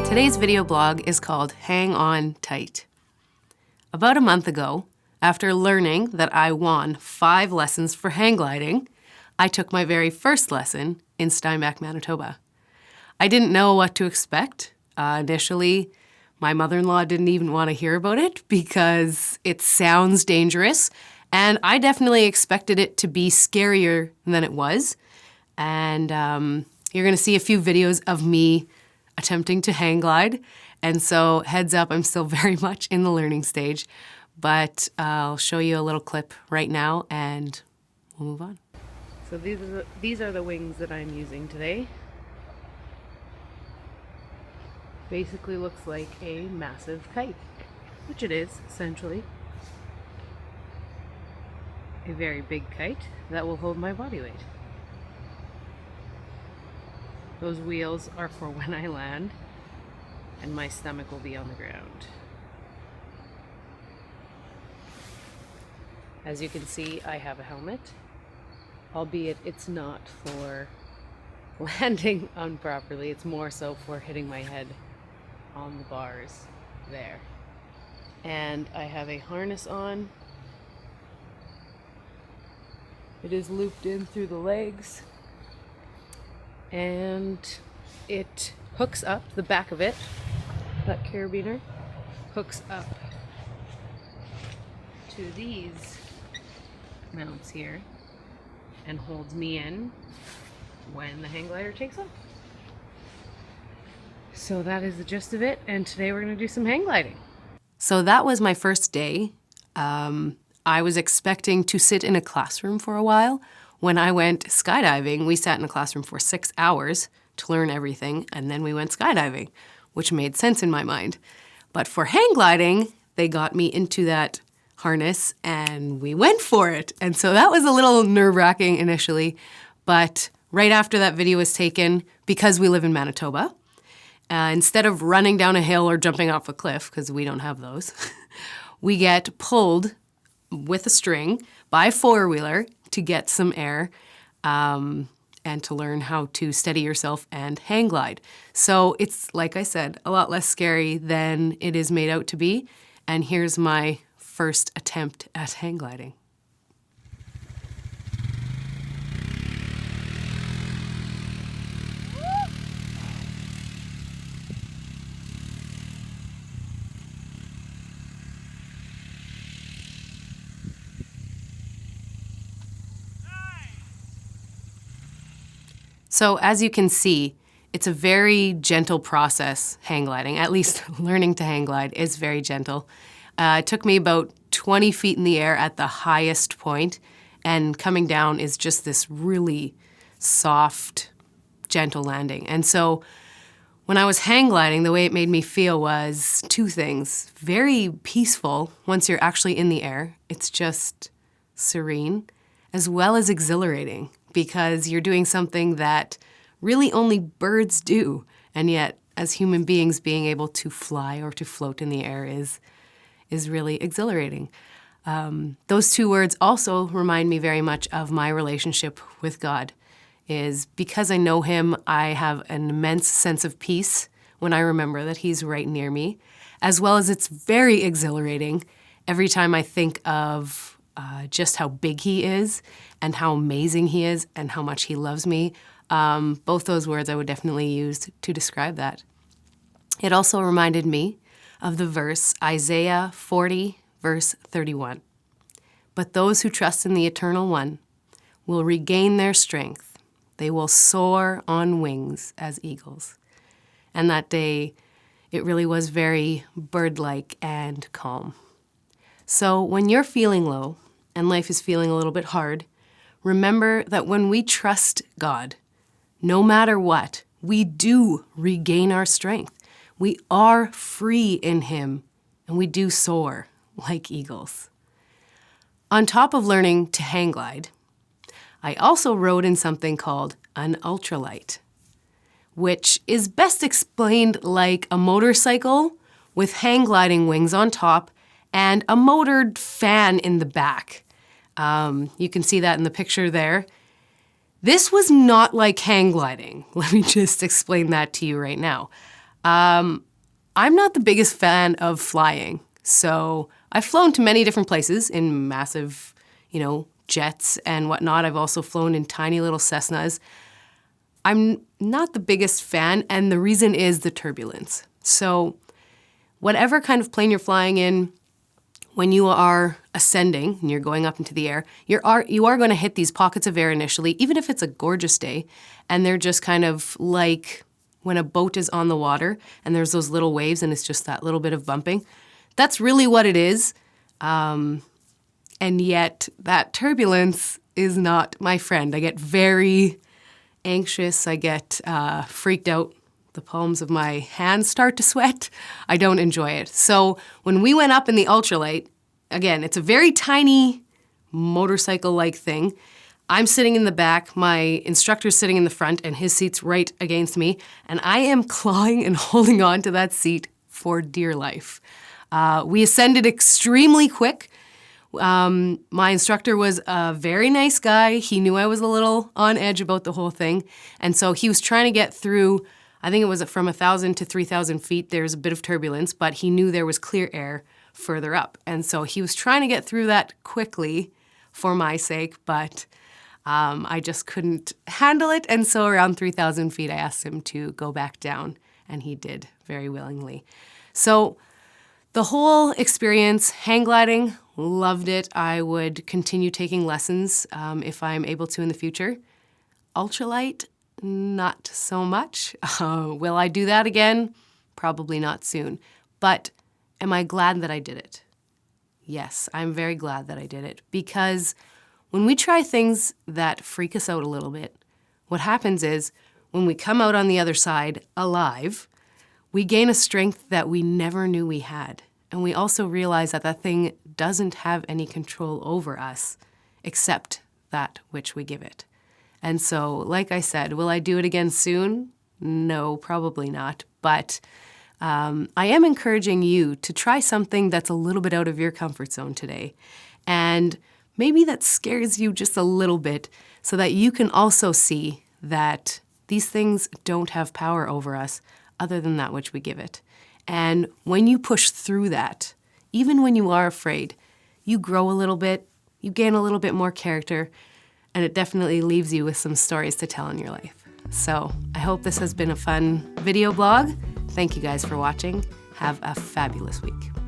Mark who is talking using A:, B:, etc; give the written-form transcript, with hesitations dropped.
A: Today's video blog is called Hang On Tight. About a month ago, after learning that I won 5 lessons for hang gliding, I took my very first lesson in Steinbach, Manitoba. I didn't know what to expect. Initially, my mother-in-law didn't even want to hear about it because it sounds dangerous, and I definitely expected it to be scarier than it was. And you're going to see a few videos of me attempting to hang glide. And so heads up, I'm still very much in the learning stage, but I'll show you a little clip right now and we'll move on. So these are the wings that I'm using today. Basically looks like a massive kite, which it is essentially. A very big kite that will hold my body weight. Those wheels are for when I land, and my stomach will be on the ground. As you can see, I have a helmet, albeit it's not for landing improperly, it's more so for hitting my head on the bars there. And I have a harness on. It is looped in through the legs, and it hooks up, the back of it, that carabiner, hooks up to these mounts here and holds me in when the hang glider takes off. So that is the gist of it, and today we're going to do some hang gliding. So that was my first day. I was expecting to sit in a classroom for a while. When I went skydiving, we sat in a classroom for 6 hours to learn everything, and then we went skydiving, which made sense in my mind. But for hang gliding, they got me into that harness and we went for it. And so that was a little nerve-wracking initially, but right after that video was taken, because we live in Manitoba, instead of running down a hill or jumping off a cliff, because we don't have those, we get pulled with a string by a four-wheeler to get some air and to learn how to steady yourself and hang glide. So it's, like I said, a lot less scary than it is made out to be. And here's my first attempt at hang gliding. So as you can see, it's a very gentle process, hang gliding. At least learning to hang glide is very gentle. It took me about 20 feet in the air at the highest point, and coming down is just this really soft, gentle landing. And so when I was hang gliding, the way it made me feel was 2 things. Very peaceful once you're actually in the air. It's just serene, as well as exhilarating, because you're doing something that really only birds do. And yet, as human beings, being able to fly or to float in the air is really exhilarating. Those 2 words also remind me very much of my relationship with God. Is because I know Him, I have an immense sense of peace when I remember that He's right near me, as well as it's very exhilarating every time I think of just how big He is and how amazing He is and how much He loves me. Both those words I would definitely use to describe that. It also reminded me of the verse Isaiah 40, verse 31. But those who trust in the Eternal One will regain their strength. They will soar on wings as eagles. And that day, it really was very bird-like and calm. So when you're feeling low and life is feeling a little bit hard, remember that when we trust God, no matter what, we do regain our strength. We are free in Him, and we do soar like eagles. On top of learning to hang glide, I also rode in something called an ultralight, which is best explained like a motorcycle with hang gliding wings on top and a motored fan in the back. You can see that in the picture there. This was not like hang gliding. Let me just explain that to you right now. I'm not the biggest fan of flying. So I've flown to many different places in massive, jets and whatnot. I've also flown in tiny little Cessnas. I'm not the biggest fan, and the reason is the turbulence. So whatever kind of plane you're flying in, when you are ascending and you're going up into the air, you are going to hit these pockets of air initially, even if it's a gorgeous day, and they're just kind of like when a boat is on the water and there's those little waves and it's just that little bit of bumping. That's really what it is. And yet that turbulence is not my friend. I get very anxious. I get freaked out. The palms of my hands start to sweat. I don't enjoy it. So when we went up in the ultralight, again, it's a very tiny motorcycle-like thing. I'm sitting in the back, my instructor's sitting in the front, and his seat's right against me, and I am clawing and holding on to that seat for dear life. We ascended extremely quick. My instructor was a very nice guy. He knew I was a little on edge about the whole thing, and so he was trying to get through. I think it was from 1,000 to 3,000 feet. There's a bit of turbulence, but he knew there was clear air further up. And so he was trying to get through that quickly for my sake, but I just couldn't handle it. And so around 3,000 feet, I asked him to go back down, and he did very willingly. So the whole experience, hang gliding, loved it. I would continue taking lessons if I'm able to in the future. Ultralight, not so much. Will I do that again? Probably not soon. But am I glad that I did it? Yes, I'm very glad that I did it, because when we try things that freak us out a little bit, what happens is when we come out on the other side alive, we gain a strength that we never knew we had. And we also realize that that thing doesn't have any control over us except that which we give it. And so, like I said, will I do it again soon? No, probably not. But I am encouraging you to try something that's a little bit out of your comfort zone today. And maybe that scares you just a little bit so that you can also see that these things don't have power over us other than that which we give it. And when you push through that, even when you are afraid, you grow a little bit, you gain a little bit more character, and it definitely leaves you with some stories to tell in your life. So I hope this has been a fun video blog. Thank you guys for watching. Have a fabulous week.